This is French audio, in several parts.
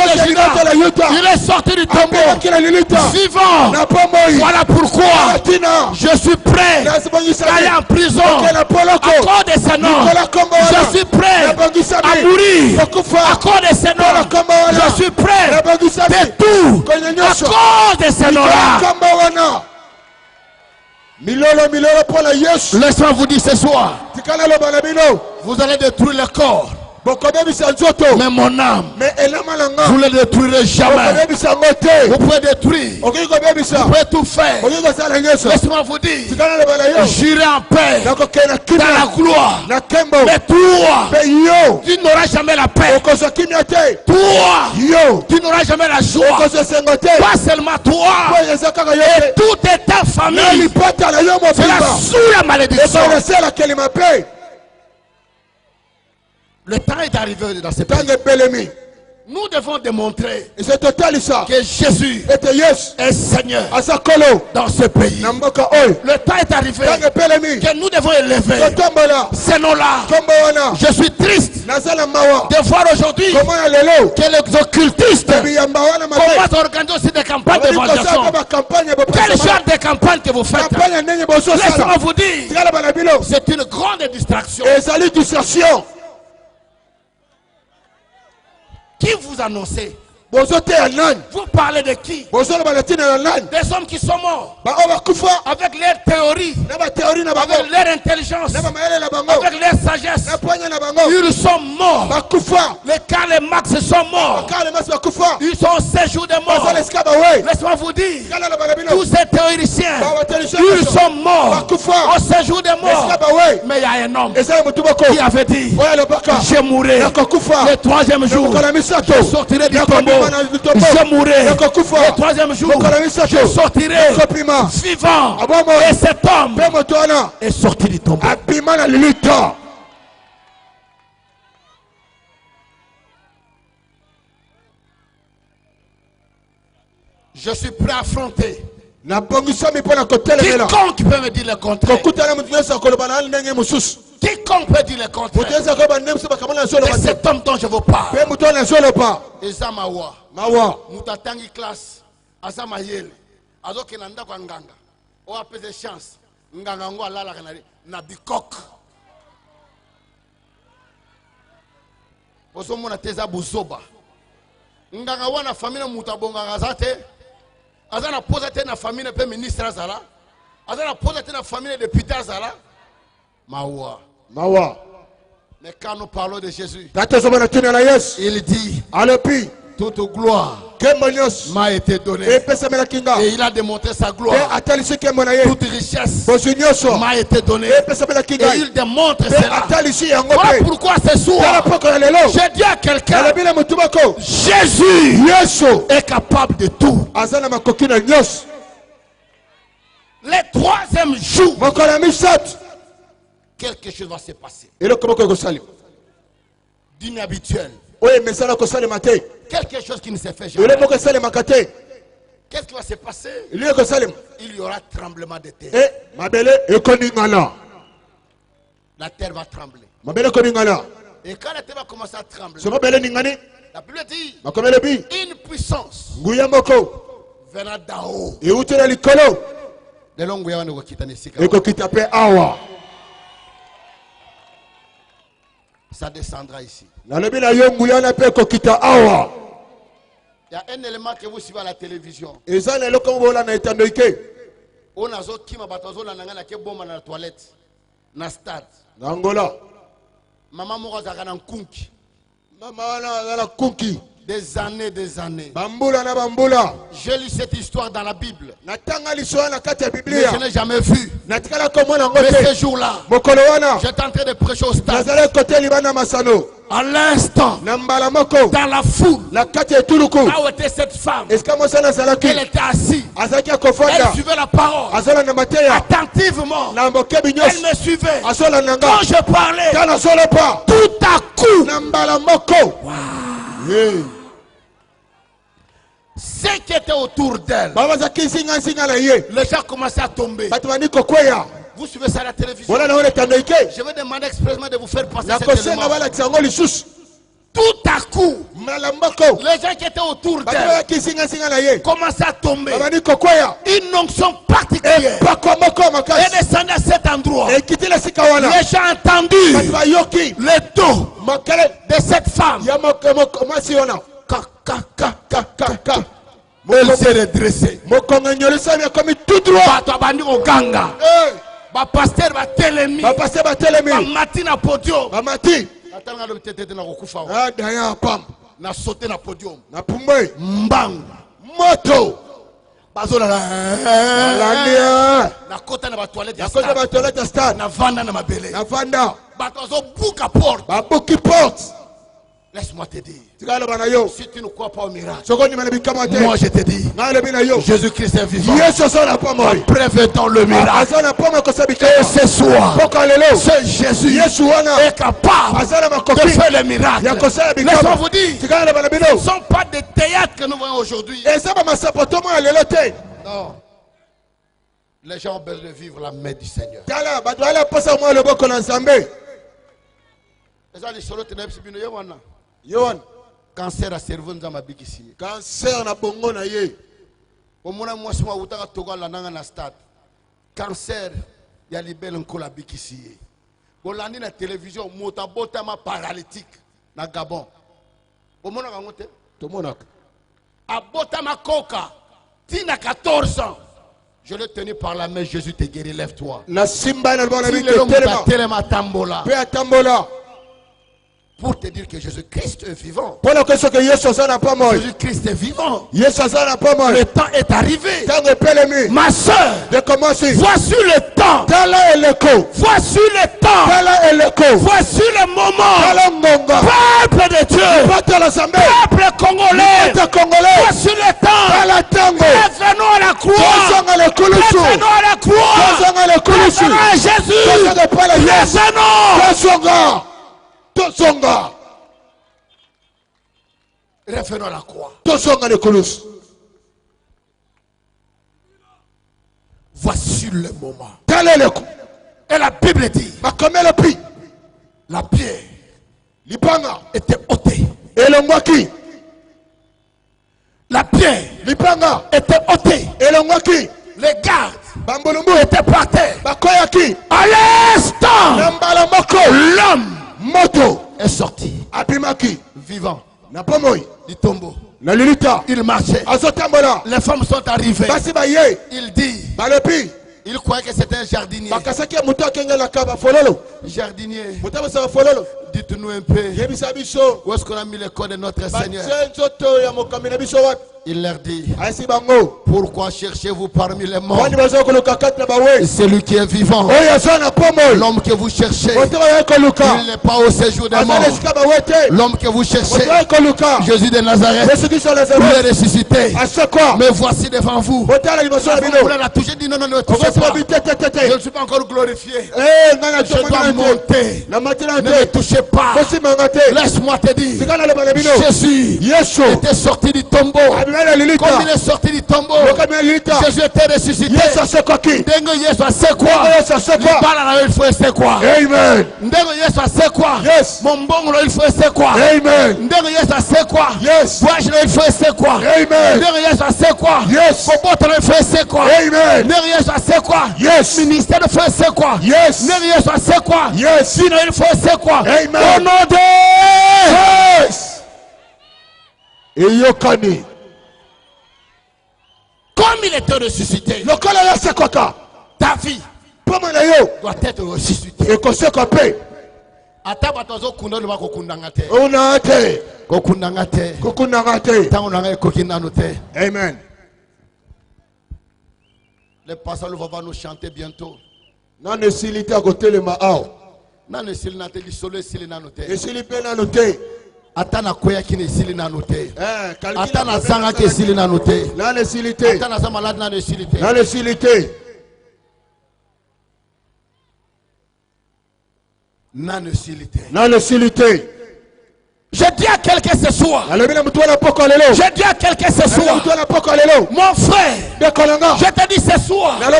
de Juda. Il est sorti du tombeau vivant. Voilà pourquoi je suis prêt à aller en prison à cause de ce nom. Je suis prêt à mourir à cause de ce nom. Je suis prêt de tout à cause de ce nom-là. Laissez-moi vous dire ce soir, vous allez détruire le corps, mais mon âme, vous ne le détruirez jamais. Vous pouvez détruire, vous pouvez tout faire. Laissez-moi vous dire, j'irai en paix dans la gloire. Mais toi, tu n'auras jamais la paix. Toi, tu n'auras jamais la joie. Pas seulement toi, et toute ta famille sera sous la malédiction. Le temps est arrivé dans ce pays. Nous devons démontrer que Jésus est Seigneur dans ce pays. Le temps est arrivé que nous devons élever ce nom-là. Je suis triste de voir aujourd'hui que les occultistes commencent à organiser aussi des campagnes d'évangélisation. Quel genre de campagne que vous faites? Laissez-moi vous dire, c'est une grande distraction. Qui vous annoncez? Vous parlez de qui? Des hommes qui sont morts avec leurs théories, avec leur intelligence, avec leur sagesse. Ils sont morts. Les Karl Marx sont morts. Ils sont au séjour des morts. Laisse-moi vous dire, tous ces théoriciens, ils sont morts au séjour des morts. Mais il y a un homme qui avait dit, je mourrai le troisième jour, je sortirai du tombeau. Je mourrai le troisième jour, je sortirai vivant. Et cet homme est sorti du tombeau. Je suis prêt à affronter quiconque peut me dire le contraire. Quiconque peut dire le contraire de cet homme dont je vous parle. Eza mawa mutatangi classe asa mayele azoke na ndako nganga o apese chance nganga ngo alala na bikok oso mona teza buzoba nganga wana famille mutabonga ngazate azana posa te na famille pe ministre azala azana posa te na famille député azala mawa. Mais quand nous parlons de Jésus, il dit, toute gloire m'a été donnée. Et il a démontré sa gloire. Toute richesse m'a été donnée. Et il démontre cela. Voilà pourquoi ce soir, je dis à quelqu'un, Jésus est capable de tout. Le troisième jour, quelque chose va se passer d'inhabituel. Quelque chose qui ne s'est fait jamais. Qu'est-ce qui va se passer? Il y aura tremblement de terre. La terre va trembler. Et quand la terre va commencer à trembler, la Bible dit une puissance venant d'en haut. Ça descendra ici. Il y a un élément que vous suivez à la télévision. On a zo qui m'a batazo la nanga na ke bomba na toilette na stade. Angola. Maman mo za kana kunki. Maman na kunki. Des années. J'ai lu cette histoire dans la Bible. Mais je n'ai jamais vu. Mais ce jour-là, j'étais en train de prêcher au stade. À l'instant, dans la foule, là où était cette femme, elle était assise. Elle suivait la parole attentivement. Elle me suivait. Quand je parlais, tout à coup, ceux qui étaient autour d'elle, les gens commençaient à tomber. Vous suivez ça à la télévision. Je vais demander expressément de vous faire passer cet élément. Tout à coup, Les gens qui étaient autour d'elle commençaient à tomber. Une onction particulière est descendue à cet endroit. Les gens ont entendu le dos de cette femme. Elle s'est redressée. Pasteur va télémi. Matina podium. Na sauté na podium. Na pumbe. Mbang. Moto. Bazola la. Na kota na ba toilette. Na kota ba toilette stade. Na vanda na mabele. Na vanda. Batozo bouka porte. Ba bouki porte. Laisse-moi te dire. Si tu ne crois pas au miracle, moi je te dis, Jésus-Christ est vivant. Preuve dans le miracle. Et ce soir, ce Jésus est capable de faire le miracle. Laisse-moi vous dire, ce ne sont pas des théâtres que nous voyons aujourd'hui. Non. Les gens ont besoin de vivre la main du Seigneur. Yohan, cancer à cerveau dans ma bikisi. Cancer na bongo na ye. Au moins moi je suis à Togo la nanga na stade. Cancer ya libelle encore la bikisi. Bolandi na télévision mota bota ma paralytique na Gabon. Au moins na ngote. To monak. A bota ma coca. Tina 14 ans. Je l'ai tenu par la main, Jésus te guérit, lève-toi. La simba na bona bikisi. Telema tambola. Pe tambola. Pour te dire que Jésus-Christ est vivant. Jésus-Christ est vivant. Le temps est arrivé. Ma soeur, voici le temps. Voici le temps. Voici le moment. Peuple de Dieu. Peuple congolais. Voici le temps. Revenons à la croix. Revenons à la croix. Revenons à Jésus. Revenons. Tosonga. Revenons à la croix. Tosonga le colosse. Voici le moment. Tel est le coup. Et la Bible dit. La pierre. Lipanga était ôtée. Et le mwaki. La pierre. Lipanga était ôtée. Et le mwaki. Les gardes étaient par terre. À l'instant, l'homme moto est sorti. Abimaki vivant. Du tombeau. Il marchait. Les femmes sont arrivées. Il dit. Il croyait que c'était un jardinier. Jardinier. Dites-nous un peu. Où est-ce qu'on a mis le corps de notre Seigneur? Il leur dit. Pourquoi cherchez-vous parmi les morts celui qui est vivant? L'homme que vous cherchez, il n'est pas au séjour des morts. L'homme que vous cherchez, Jésus de Nazareth, il est ressuscité. Mais voici devant vous. Vous l'a touché, dit non, ne me touchez pas. Je ne suis pas encore glorifié. Je dois monter. Ne me touchez pas. Laisse-moi te dire. Jésus était sorti du tombeau. Comme il est sorti du tombeau, Jésus était ressuscité. Dengo Yesu asekwa. Libala il faut asekwa. Amen. Dengo Yesu asekwa. Yes. Mombongo il faut asekwa. Amen. Dengo Yesu asekwa. Yes. Voyage il faut asekwa. Amen. Dengo Yesu asekwa. Yes. Koboto il faut asekwa. Amen. Dengo Yesu asekwa. Yes. Ministère il faut asekwa. Yes. Dengo Yesu asekwa. Yes. Sino il faut asekwa. Amen. Au nom de Yes. Eyokani. Comme il était ressuscité, ta vie doit être ressuscitée. Amen. Le pasteur va nous chanter bientôt. Atana koya kine sili na note. Atana sanga ke sili na note. Na ne silité. Atana sa malade na ne silité. Na ne silité. Na ne silité. Na ne silité. Je dis à quelqu'un ce soir. Je dis à quelqu'un ce soir. Mon frère. Je te dis ce soir. Le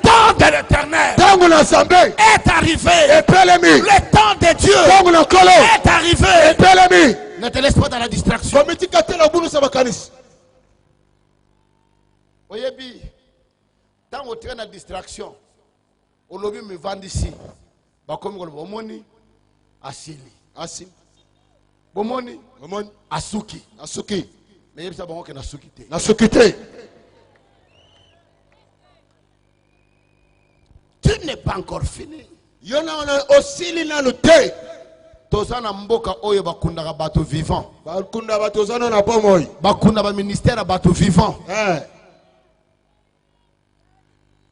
temps de l'Éternel est arrivé. Le temps de Dieu est arrivé. Ne te laisse pas dans la distraction. Oyebi, tant que tu es dans la distraction, au lobby me vend ici. Comme bomoni, asili. Asili. Bomoni, asuki. Asuki. Mais il y a bon que nasuki te. Nasuki te. Tu n'es pas encore fini. Yona on osili na le te. Tozana mboka oyo bakunda bato vivant. Bakunda bato zana na pomoy. Bakunda ba ministère bato vivant.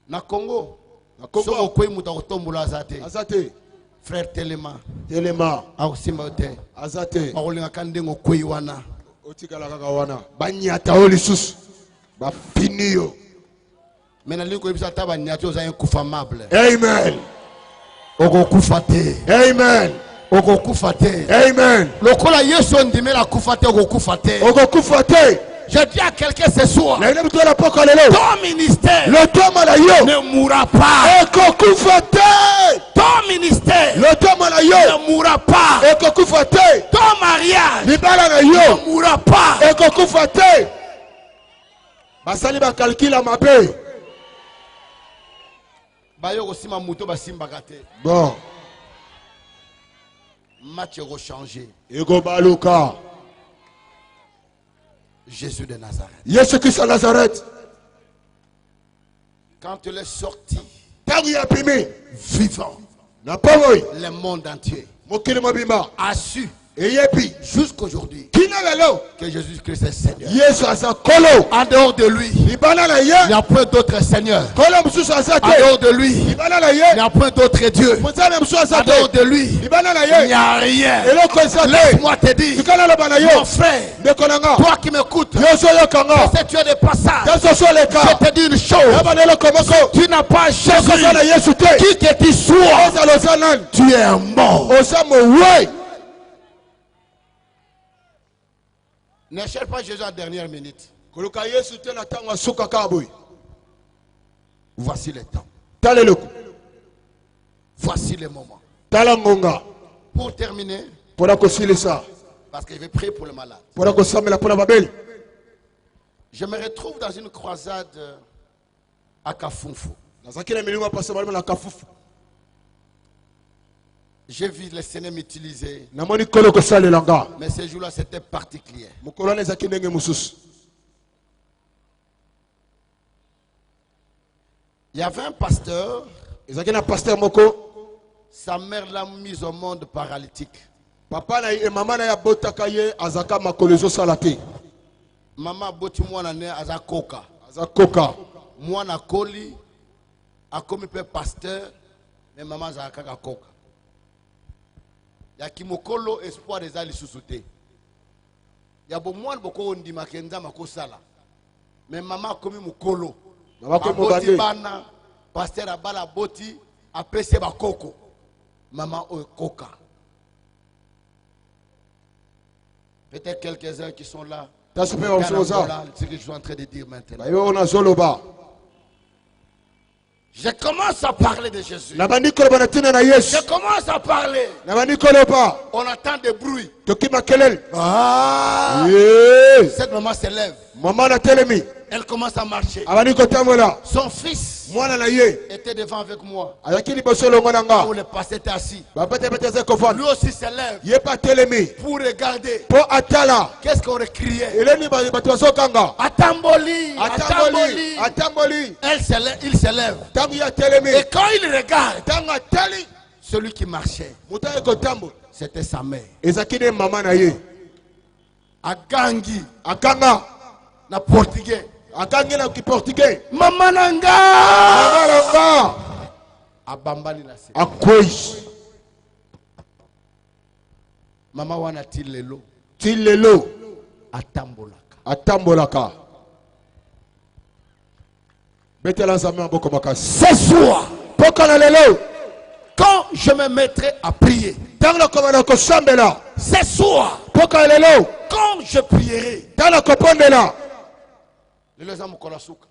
Na Congo. Na Congo so okwe muta otombola azate. Azate. Frère Telema. Telema. Aosimba te. Azate. Bakolinga kandengo kwe wana. Otikala kaka wana. Banyata olisusu. Ba finio. Mena liko ebisa taba nyata oza incoufamable. Amen. Oko kufate. Amen. Oko kufate. Amen. Lokola Yesu ndime la kufate oko kufate. Oko kufate. Je dis à quelqu'un ce soir, ton ministère ne mourra pas. Ton ministère ne mourra pas. Ton mariage ne mourra pas. Basali ba calcula ma paix. Bayo osima muto basimba kate. Bon. Match ego changé. Ego baluka. Jésus de Nazareth. Jésus Christ de Nazareth. Quand il est sorti, vivant, le monde entier a su jusqu'aujourd'hui que Jésus-Christ est Seigneur. En dehors de lui, il n'y a point d'autre Seigneur. En dehors de lui, il n'y a point d'autre Dieu. En dehors de lui, il n'y a rien. Laisse-moi te dire, mon frère, toi qui m'écoutes, si tu es de passage, je te dis une chose, tu n'as pas Jésus, qui que tu sois, tu es mort. Ne cherche pas Jésus à la dernière minute. Voici le temps. Voici le moment. Pour terminer, parce que je vais prier pour le malade. Je me retrouve dans une croisade à Kafunfu. J'ai vu les Seigneurs m'utiliser. Mais ce jour-là, c'était particulier. Il y avait un pasteur. Sa mère l'a mise au monde paralytique. Maman boti mwana ne azakoka. Mwana koli a comme pasteur, mais maman azakaka koka. Ya kimokolo espoir des ali sous-souté. Ya bo mwana boko ndima kenza makosala. Mais maman comme mokolo. Boti bana pasteur abala boti apese bakoko. Maman koka. Peut-être quelques-uns qui sont là. C'est ce que je suis en train de dire maintenant. Je commence à parler de Jésus. Je commence à parler. On entend des bruits. Ah, cette maman se lève. Elle commence à marcher. Son fils était devant avec moi. Où le pasteur était assis. Lui aussi se lève pour regarder. Qu'est-ce qu'on criait? Atamboli, Atamboli. Il se lève. Et quand il regarde, celui qui marchait, c'était sa mère. Agangi. Na portugais. Maman nanga. Abambali na se. Mama wana tilelo. Atambolaka. Ce soir, quand je me mettrai à prier, ce soir, quand je prierai, les hommes kolasuka.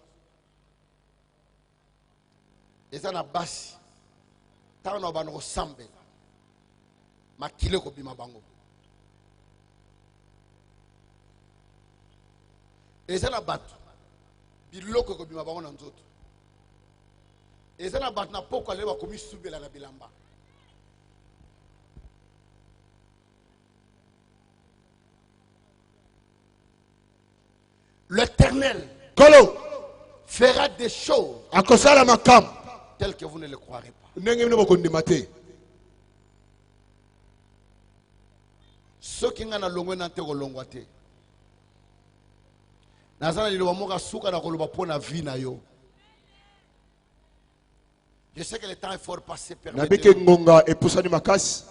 Les ana basi. Tana bano sambela. Makile ko bima bango. Et ça n'a pas biloko ko bima bango na nzoto. Et ça n'a pas na poko ale ba komi subela na bilamba. L'Éternel fera des choses telles que vous ne le croirez pas. Ceux qui ont longue n'ont pas longue te. Nazana liloba moka suka na koloba pona vie na yo. Je sais que le temps est fort passé. Nabike ngonga epusani makasi.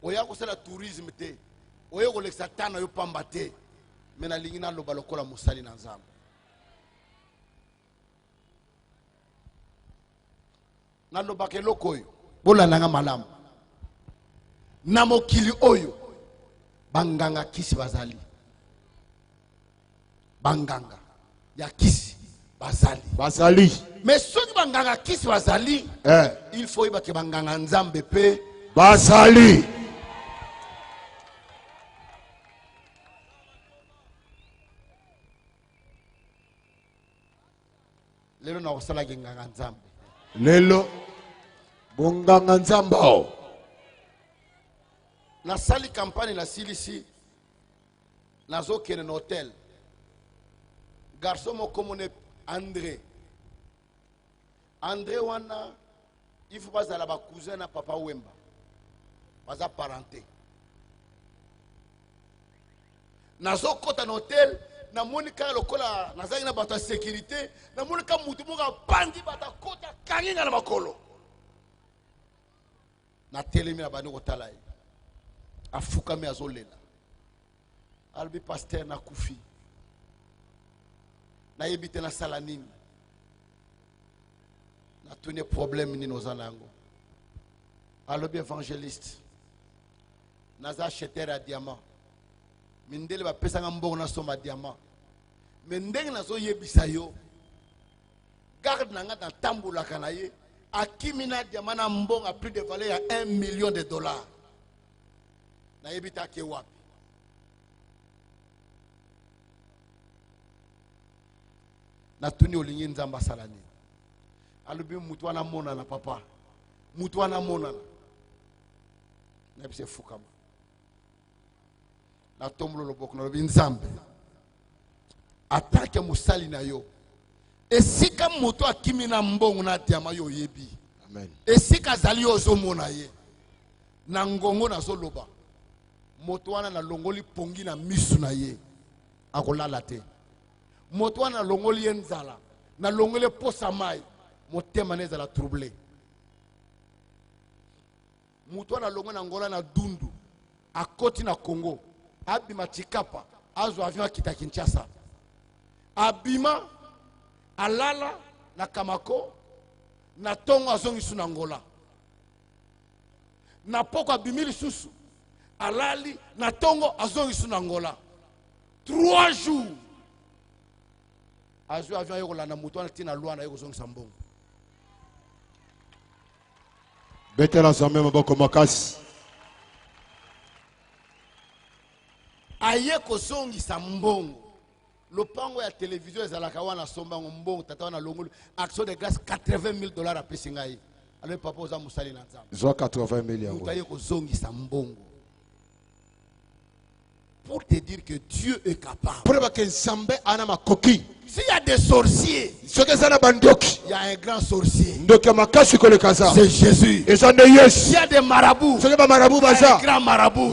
Oya ko sala tourisme te. Oya ko leksa tana yo pamba te. Mais na lingina loba lokola musali na nzambe. Na loba ke lokoyo bola nanga malamu. Na mokili oyo banganga kisi bazali. Banganga ya kisi bazali. Mais ceux qui banganga kisi bazali, il faut que banganga nzambe pe bazali. Lelo na osala nganga nzambe. Lelo bonganga nzamba. Na sali campagne na silisi nazo kene na hôtel. Garçon mo komone André wana il faut pas aller ba cousin na papa Wemba. Baza parenté. Nazo kota na hôtel na monika lokola nazali na bato sécurité na monika mutu moka bandi bata kota kanginga na makolo. Na telemi na bani kotala ye. Afukami azolela. Albi pasteur na kufi. Na yebite na sala nini. Na tune problème ni nos anango. Alobi évangéliste. Naza acheter à diamant. Mindele ba pesa ngambongo na soma diamant. Mais ndenge nazo yebisa yo. Garde na ngata tambula kana ye. Akimina diamant na mbongo a plus de valeur à $1 million. Na yebita ke wapi. Na tuni olingi nzamba salani. Alubi mutu wana mona na papa. Mutu wana mona na. Na bise fukama. Na tomlo loboko na lobi nzambe. Atake musali na yo. Esika mutu akimi na mbongo na diama yo yebi. Amen. Esika zali yo zo mona ye. Na ngongo na zo loba. Mutu wana na longoli pongi na misu na ye. Akolala te. Moto na longoli enzala na longole posa mai motema neza la troublé. Moto na longo na ngola na dundu akoti na Congo abima Chikapa azo avion kita Kinshasa abima alala na Kamako na tongo azongi su na ngola na poko abimili susu alali na tongo azongi su na ngola 3 jours. Azu avion yoko lana mutu wana tina luana yoko zongi sambongo. Betela zame maboko makasi. Aye ko zongi sambongo. Lopango ya télévision ezalaka wana sombango mbongo tata wana longolo action de grâce $80,000 a pesingai. Alors papa oza musali na nzambe. Zo 80 millions. Mutu aye ko zongi sambongo. Pour te dire que Dieu est capable. S'il y a des sorciers, il y a un grand sorcier. C'est Jésus. S'il y a des marabouts, il y a un grand marabout.